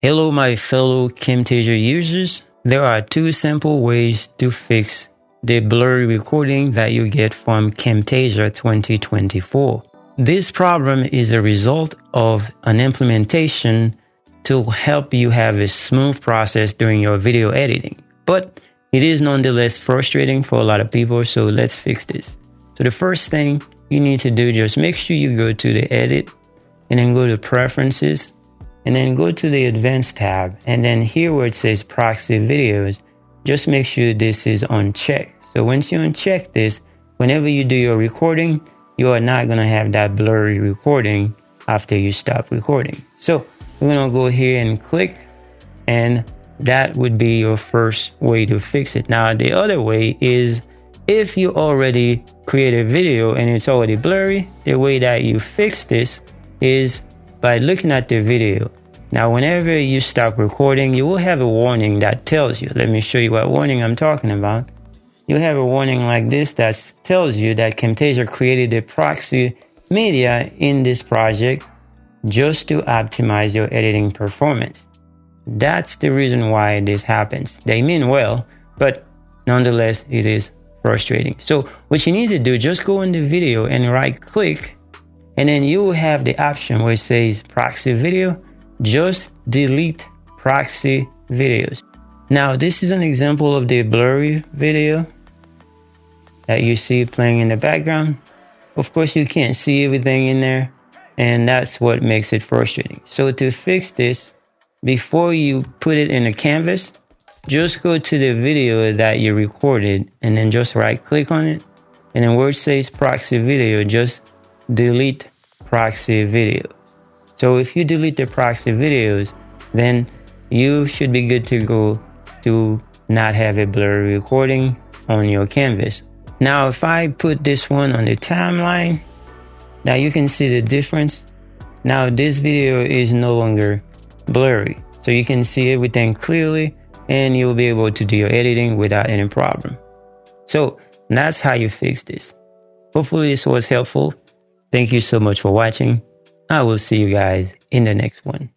Hello my fellow Camtasia users. There are two simple ways to fix the blurry recording that you get from Camtasia 2024. This problem is a result of an implementation to help you have a smooth process during your video editing. But it is nonetheless frustrating for a lot of people, so let's fix this. So the first thing you need to do, just make sure you go to the edit and then go to preferences and then go to the advanced tab, and then here where it says proxy videos, just make sure this is unchecked. So once you uncheck this, whenever you do your recording, you are not going to have that blurry recording after you stop recording. So we're going to go here and click, and that would be your first way to fix it. Now the other way is if you already create a video and it's already blurry, the way that you fix this is by looking at the video. Now whenever you stop recording, you will have a warning that tells you, let me show you what warning I'm talking about. You have a warning like this that tells you that Camtasia created a proxy media in this project just to optimize your editing performance. That's the reason why this happens. They mean well, but nonetheless it is frustrating. So what you need to do, just go in the video and right click, and then you will have the option where it says proxy video. Just delete proxy videos. Now this is an example of the blurry video that you see playing in the background. Of course you can't see everything in there, and that's what makes it frustrating. So to fix this, before you put it in a canvas, just go to the video that you recorded and then just right click on it, and then where it says proxy video, just delete proxy video. So if you delete the proxy videos, then you should be good to go to not have a blurry recording on your canvas. Now if I put this one on the timeline, now you can see the difference. Now this video is no longer blurry, so you can see everything clearly and you'll be able to do your editing without any problem. So that's how you fix this. Hopefully this was helpful. Thank you so much for watching. I will see you guys in the next one.